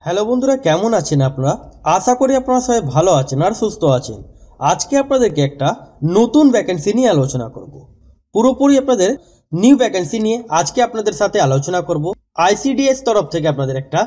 Hello বন্ধুরা, কেমন আছেন আপনারা? আশা করি আপনারা সবাই ভালো আছেন আর সুস্থ আছেন। আজকে আপনাদেরকে একটা নতুন ভ্যাকেন্সি নিয়ে আলোচনা করব। পুরোপুরি আপনাদের নিউ ভ্যাকেন্সি নিয়ে আজকে আপনাদের সাথে আলোচনা করব। আইসিডিএস তরফ থেকে আপনাদের একটা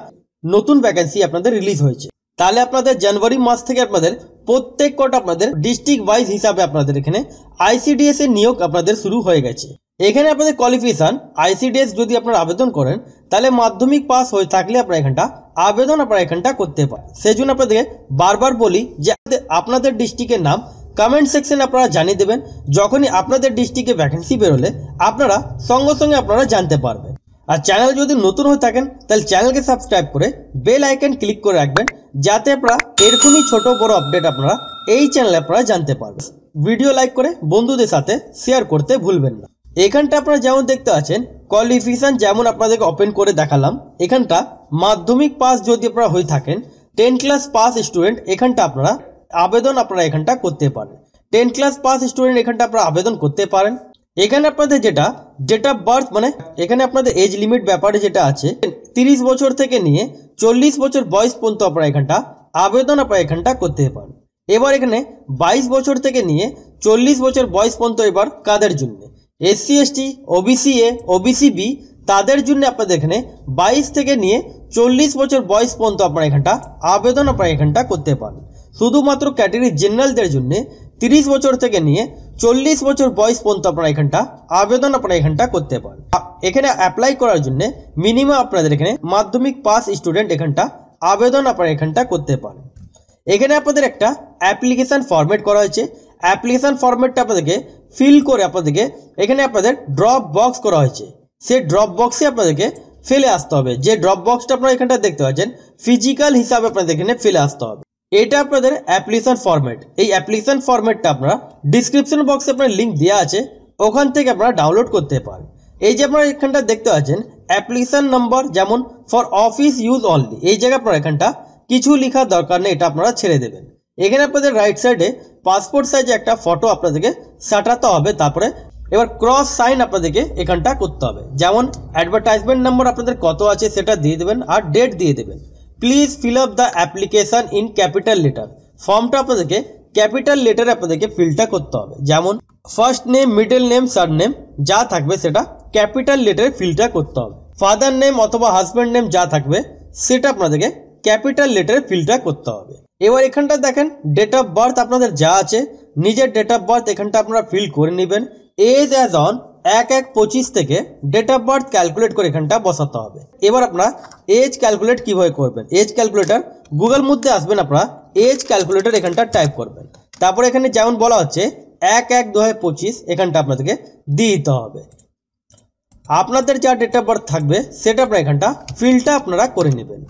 নতুন ভ্যাকেন্সি আপনাদের রিলিজ হয়েছে। তাহলে আপনাদের জানুয়ারি মাস থেকে আপনাদের প্রত্যেক কটা আপনাদের ডিস্ট্রিক্ট ওয়াইজ হিসাবে আপনাদের এখানে আইসিডিএস এর নিয়োগ আপনাদের শুরু হয়ে গেছে। এখানে আপনাদের কোয়ালিফিকেশন আইসিডিএস যদি আপনারা আবেদন করেন তাহলে মাধ্যমিক পাস হয়ে থাকলে আপনারা এখানটা আবেদন আপনারা এখানটা করতে পারেন। সেই জন্য আপনাদেরকে বারবার বলি যে আপনাদের ডিস্ট্রিক্টের নাম কমেন্ট সেকশনে আপনারা জানিয়ে দেবেন। যখনই আপনাদের ডিস্ট্রিক্টে ভ্যাকেন্সি বেরোলে আপনারা সঙ্গে সঙ্গে আপনারা জানতে পারবেন। আর চ্যানেল যদি নতুন হয়ে থাকেন তাহলে চ্যানেলকে সাবস্ক্রাইব করে বেল আইকন ক্লিক করে রাখবেন, যাতে আপনারা এরকমই ছোট বড় আপডেট আপনারা এই চ্যানেলে আপনারা জানতে পারবেন। ভিডিও লাইক করে বন্ধুদের সাথে শেয়ার করতে ভুলবেন না। এখানটা আপনারা যেমন দেখতে পাচ্ছেন কোয়ালিফিকেশন যেমন আপনাদেরকে ওপেন করে দেখালাম। এখানটা মাধ্যমিক পাস যদি আপনারা হয়ে থাকেন 10 ক্লাস পাস স্টুডেন্ট এখানটা আপনারা আবেদন আপনারা এখানটা করতে পারেন। 10 ক্লাস পাস স্টুডেন্ট এখানটা আপনারা আবেদন করতে পারেন। এখানে আপনাদের যেটা ডেট অফ বার্থ মানে এখানে আপনাদের এজ লিমিট ব্যাপারে যেটা আছে 30 বছর থেকে নিয়ে 40 বছর বয়স পর্যন্ত আপনারা এখানটা আবেদন আপনারা এখানটা করতে পারেন। এবার এখানে 22 বছর থেকে নিয়ে 40 বছর বয়স পর্যন্ত এবার কাদের জন্য SC ST OBC A OBC B তাদের জন্য আপনাদের এখানে 22 থেকে নিয়ে 40 বছর বয়স পর্যন্ত আপনারা এখানটা আবেদন আপনারা এখানটা করতে পারেন। শুধুমাত্র ক্যাটাগরি জেনারেলদের জন্য 30 বছর থেকে নিয়ে 40 বছর বয়স পর্যন্ত আপনারা এখানটা আবেদন আপনারা এখানটা করতে পারেন। এখানে অ্যাপ্লাই করার জন্য মিনিমাম আপনাদের এখানে মাধ্যমিক পাস স্টুডেন্ট এখানটা আবেদন আপনারা এখানটা করতে পারেন। এখানে আপনাদের একটা অ্যাপ্লিকেশন ফরম্যাট করা হয়েছে। অ্যাপ্লিকেশন ফরম্যাটটা আপনাদেরকে ফিল করে আপনাদেরকে এখানে আপনাদের ড্রপ বক্স করা হয়েছে। সেই ড্রপ বক্সে আপনাদেরকে ফেলে আসতে হবে। যে ড্রপ বক্সটা আপনারা এখানটা দেখতে পাচ্ছেন ফিজিক্যাল হিসাবে আপনাদের এখানে ফেলে আসতে হবে। এটা আপনাদের অ্যাপ্লিকেশন ফরম্যাট। এই অ্যাপ্লিকেশন ফরম্যাটটা আপনারা ডিসক্রিপশন বক্সে আপনার লিঙ্ক দেওয়া আছে, ওখান থেকে আপনারা ডাউনলোড করতে পারেন। এই যে আপনারা এখানটা দেখতে পাচ্ছেন অ্যাপ্লিকেশন নম্বর যেমন ফর অফিস ইউজ অনলি, এই জায়গায় আপনারা এখানটা কিছু লেখার দরকার নেই, এটা আপনারা ছেড়ে দেবেন। এখানে আপনাদের রাইট সাইডে পাসপোর্ট সাইজে একটা ফটো আপনাদেরকে সাটাতে হবে। তারপরে এবার ক্রস সাইন আপনাদেরকে এখানটা করতে হবে। যেমন অ্যাডভার্টাইজমেন্ট নাম্বার আপনাদের কত আছে সেটা দিয়ে দেবেন আর ডেট দিয়ে দেবেন। Please fill up the application in capital letter. ফর্মটা আপনাদেরকে ক্যাপিটাল লেটারে আপনাদেরকে ফিলটা করতে হবে। যেমন ফার্স্ট নেম মিডল নেম সার নেম যা থাকবে সেটা ক্যাপিটাল লেটারে ফিলটা করতে হবে। ফাদার নেম অথবা হাজব্যান্ড নেম যা থাকবে সেটা আপনাদেরকে ক্যাপিটাল লেটারে ফিলটা করতে হবে। এবার এখানটা দেখেন ডেট অফ বার্থ আপনাদের যা আছে নিজের ডেট অফ বার্থ এখানটা আপনারা ফিল করে নেবেন। এজ অ্যাজ অন 1/1/25 থেকে ডেট অফ বার্থ ক্যালকুলেট করে এখানটা বসাতে হবে। এবার আপনারা এজ ক্যালকুলেট কিভাবে করবেন, এজ ক্যালকুলেটর গুগল মধ্যে আসবেন, আপনারা এজ ক্যালকুলেটর এখানটা টাইপ করবেন। তারপরে এখানে যেমন বলা হচ্ছে 1/1/2025 এখানটা আপনাদেরকে দিয়ে দিতে হবে। আপনাদের যা ডেট অফ বার্থ থাকবে সেটা আপনারা এখানটা ফিলটা আপনারা করে নেবেন।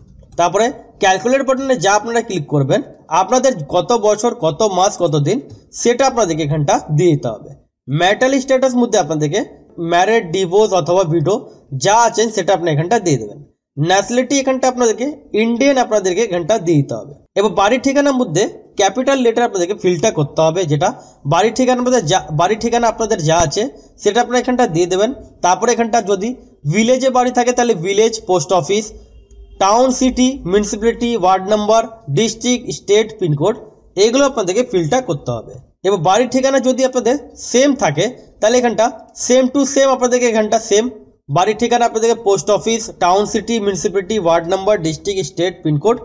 তারপরে ক্যালকুলেট বাটনে যা আপনারা ক্লিক করবেন আপনাদের কত বছর কত মাস কত দিন সেটা আপনাদেরকে এখানটা দিয়ে দিতে হবে। ম্যারিটাল স্ট্যাটাস মধ্যে আপনাদেরকে ম্যারিড ডিভোর্স অথবা ভিডো যা আছেন সেটা আপনি এখানটা দিয়ে দেবেন। ন্যাশনালিটি এখানটা আপনাদেরকে ইন্ডিয়ান আপনাদেরকে এখানটা দিয়ে দিতে হবে। এবার বাড়ির ঠিকানার মধ্যে ক্যাপিটাল লেটার আপনাদেরকে ফিলটা করতে হবে। যেটা বাড়ির ঠিকানা আপনাদের যা আছে সেটা আপনারা এখানটা দিয়ে দেবেন। তারপরে এখানটা যদি ভিলেজে বাড়ি থাকে তাহলে village, post office, town, city, municipality, ward number, district, state, pincode এগুলো আপনাদেরকে ফিলটা করতে হবে। এবার বাড়ির ঠিকানা যদি আপনাদের সেম থাকে তাহলে এখানটা সেম টু সেম আপনাদেরকে এখানটা সেম বাড়ির ঠিকানা আপনাদেরকে post office, town, city, municipality, ward number, district, state, pincode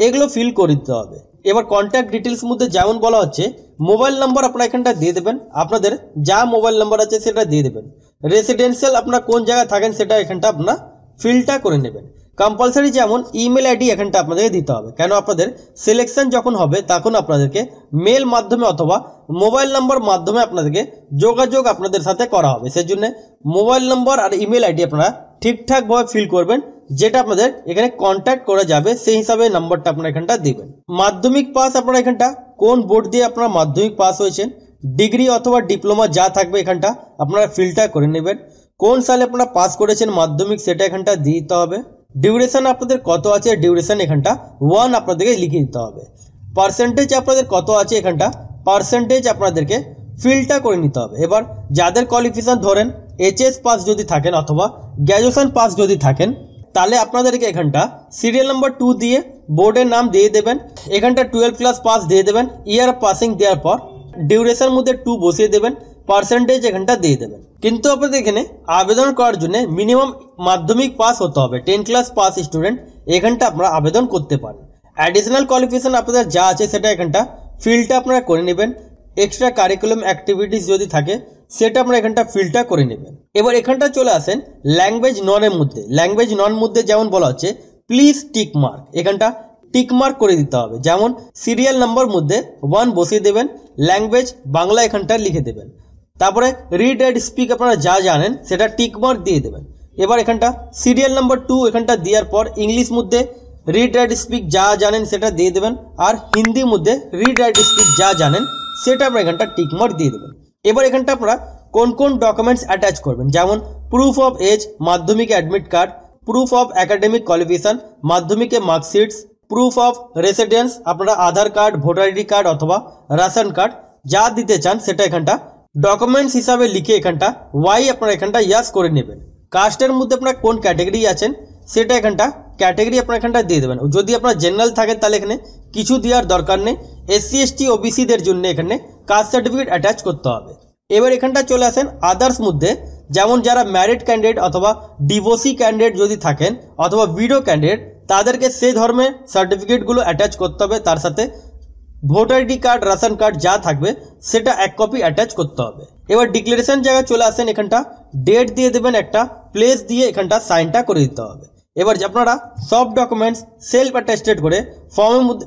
এগুলো ফিল করে দিতে হবে। এবার কন্ট্যাক্ট ডিটেলস মধ্যে যেমন বলা হচ্ছে মোবাইল নাম্বার আপনারা এখানটা দিয়ে দেবেন। আপনাদের যা মোবাইল নাম্বার আছে সেটা দিয়ে দেবেন। রেসিডেন্সিয়াল আপনারা কোন জায়গায় থাকেন সেটা এখানটা আপনারা ফিলটা করে নেবেন। কম্পালসারি যেমন ইমেল আইডি এখানটা আপনাদেরকে দিতে হবে, কেন আপনাদের সিলেকশন যখন হবে তখন আপনাদেরকে মেল মাধ্যমে অথবা মোবাইল নাম্বার মাধ্যমে আপনাদেরকে যোগাযোগ আপনাদের সাথে করা হবে। সেই জন্য মোবাইল নাম্বার আর ইমেল আইডি আপনারা ঠিকঠাকভাবে ফিল করবেন, যেটা আপনাদের এখানে কন্ট্যাক্ট করা যাবে সেই হিসাবে নাম্বারটা আপনারা এখানটা দিবেন। মাধ্যমিক পাস আপনারা এখানটা কোন বোর্ড দিয়ে আপনারা মাধ্যমিক পাস হয়েছেন, ডিগ্রি অথবা ডিপ্লোমা যা থাকবে এখানটা আপনারা ফিলটা করে নেবেন। কোন সালে আপনারা পাস করেছেন মাধ্যমিক সেটা এখানটা দিয়ে দিতে হবে। ডিউরেশন আপনাদের কত আছে ডিউরেশন এখানটা 1 আপনাদেরকে লিখে দিতে হবে। পার্সেন্টেজ আপনাদের কত আছে এখানটা পার্সেন্টেজ আপনাদেরকে ফিলটা করে নিতে হবে। এবার যাদের কোয়ালিফিকেশন ধরেন এইচএস পাস যদি থাকেন অথবা গ্র্যাজুয়েশন পাস যদি থাকেন তাহলে আপনাদেরকে এখানটা সিরিয়াল নাম্বার 2 দিয়ে বোর্ডের নাম দিয়ে দেবেন, এখানটা 12 ক্লাস পাস দিয়ে দেবেন, ইয়ার অফ পাসিং দেওয়ার পর ডিউরেশন মধ্যে 2 বসিয়ে দেবেন, পার্সেন্টেজ এখানটা দিয়ে দেবেন। কিন্তু আপনাদের এখানে আবেদন করার জন্য মিনিমাম মাধ্যমিক পাস হতে হবে, 10 ক্লাস পাস স্টুডেন্ট এখানটা আপনারা আবেদন করতে পারেন। অ্যাডিশনাল কোয়ালিফিকেশন আপনাদের যা আছে সেটা এখানটা ফিলটা আপনারা করে নেবেন। এক্সট্রা কারিকুলাম অ্যাক্টিভিটিস যদি থাকে সেটা আপনারা এখানটা ফিলটা করে নেবেন। এবার এখানটা চলে আসেন ল্যাঙ্গুয়েজ ননের মধ্যে। ল্যাঙ্গুয়েজ নন মধ্যে যেমন বলা হচ্ছে প্লিজ টিক মার্ক, এখানটা টিক মার্ক করে দিতে হবে। যেমন সিরিয়াল নাম্বার মধ্যে 1 বসিয়ে দেবেন, ল্যাঙ্গুয়েজ বাংলা এখানটা লিখে দেবেন, তারপরে রিড অ্যান্ড স্পিক আপনারা যা জানেন সেটা টিক মার্ক দিয়ে দেবেন। এবার এখানটা সিরিয়াল নাম্বার 2 এখানটা দেওয়ার পর ইংলিশ মধ্যে রিড অ্যান্ড স্পিক যা জানেন সেটা দিয়ে দেবেন, আর হিন্দি মধ্যে রিড অ্যান্ড স্পিক যা জানেন সেটা আপনারা এখানটা টিক মার্ক দিয়ে দেবেন। এবার এখানটা আপনারা কোন কোন ডকুমেন্টস অ্যাটাচ করবেন, যেমন প্রুফ অফ এজ, মাধ্যমিক admit card, proof of academic qualification, মাধ্যমিকের মার্কশিটস, প্রুফ অফ রেসিডেন্স আপনারা আধার কার্ড, ভোটার আইডি কার্ড অথবা রেশন কার্ড যা দিতে চান সেটা এখানটা ডকুমেন্টস হিসাবে লিখে এখানটা ওয়াই আপনারা এখানটা ইয়াস করে নেবেন। কাস্টের মধ্যে আপনারা কোন ক্যাটাগরি আছেন সেটা এখানটা ক্যাটাগরি আপনারা এখানটা দিয়ে দেবেন। যদি আপনারা জেনারেল থাকেন তাহলে এখানে কিছু দেওয়ার দরকার নেই, এসসি এসটি ওবিসিদের জন্য এখানে কাস্ট সার্টিফিকেট অ্যাটাচ করতে হবে। এবার এখানটা চলে আসেন আদার্স মধ্যে, যেমন যারা ম্যারিড ক্যান্ডিডেট অথবা ডিভোর্সি ক্যান্ডিডেট যদি থাকেন অথবা উইডো ক্যান্ডিডেট তাদেরকে সেই ধর্মের সার্টিফিকেটগুলো অ্যাটাচ করতে হবে, তার সাথে voter ID card, ration card যা থাকবে সেটা 1 কপি অ্যাটাচ করতে হবে। এবার ডিক্লারেশন জায়গায় চলে আসেন, এখানটা ডেট দিয়ে দেবেন, একটা প্লেস দিয়ে এখানটা সাইনটা করে দিতে হবে। এবার আপনারা সব ডকুমেন্টস সেলফ অ্যাটেস্টেড করে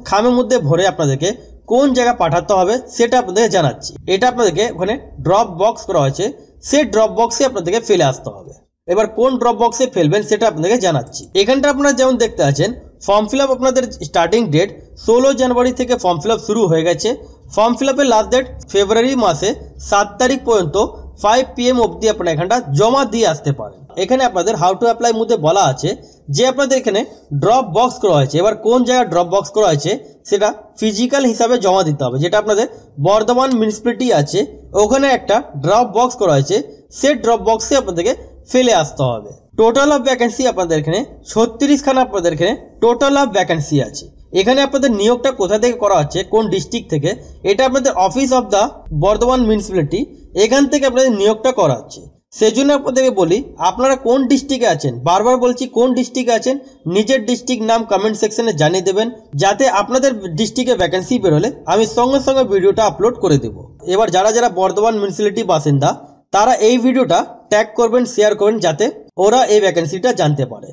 খামের মধ্যে ভরে আপনাদেরকে কোন জায়গা পাঠাতে হবে সেটা আপনাদেরকে জানাচ্ছি। এটা আপনাদেরকে ওখানে ড্রপ বক্স করা হয়েছে, সেই ড্রপ বক্সে আপনাদেরকে ফেলে আসতে হবে। এবার কোন ড্রপ বক্সে ফেলবেন সেটা আপনাদেরকে জানাচ্ছি। এখানটা আপনারা যেমন দেখতে পাচ্ছেন ফর্ম ফিল আপ আপনাদের স্টার্টিং ডেট 16 জানুয়ারি থেকে ফর্ম ফিল আপ শুরু হয়ে গেছে। ফর্ম ফিল আপের লাস্ট ডেট ফেব্রুয়ারি মাসে 7 তারিখ পর্যন্ত 5 PM অবধি আপনারা এখানটা জমা দিয়ে আসতে পারেন। এখানে আপনাদের হাউ টু অ্যাপ্লাই মধ্যে বলা আছে যে আপনাদের এখানে ড্রপ বক্স করা হয়েছে। এবার কোন জায়গায় ড্রপ বক্স করা হয়েছে সেটা ফিজিক্যাল হিসাবে জমা দিতে হবে। যেটা আপনাদের বর্ধমান মিউনিসিপ্যালিটি আছে ওখানে একটা ড্রপ বক্স করা হয়েছে, সেই ড্রপ বক্সে আপনাদেরকে ফেলে আসতে হবে। টোটাল অফ ভ্যাকেন্সি আপনাদের এখানে 36 খানা আপনাদের এখানে টোটাল অফ ভ্যাকেন্সি আছে। এখানে আপনাদের নিয়োগটা কোথা থেকে করা হচ্ছে, কোন ডিস্ট্রিক্ট থেকে, এটা আপনাদের office of the Bardhaman municipality এখান থেকে আপনাদের নিয়োগটা করা হচ্ছে। সেই জন্য আপনাদেরকে বলি আপনারা কোন ডিস্ট্রিক্টে আছেন, বারবার বলছি কোন ডিস্ট্রিক্টে আছেন নিজের ডিস্ট্রিক্ট নাম কমেন্ট সেকশনে জানিয়ে দেবেন, যাতে আপনাদের ডিস্ট্রিক্টে ভ্যাকেন্সি বেরোলে আমি সঙ্গে সঙ্গে ভিডিওটা আপলোড করে দেবো। এবার যারা যারা বর্ধমান মিউনিসিপ্যালিটি বাসিন্দা তারা এই ভিডিওটা ট্যাগ করবেন, শেয়ার করবেন, যাতে ওরা এই ভ্যাকেন্সিটা জানতে পারে।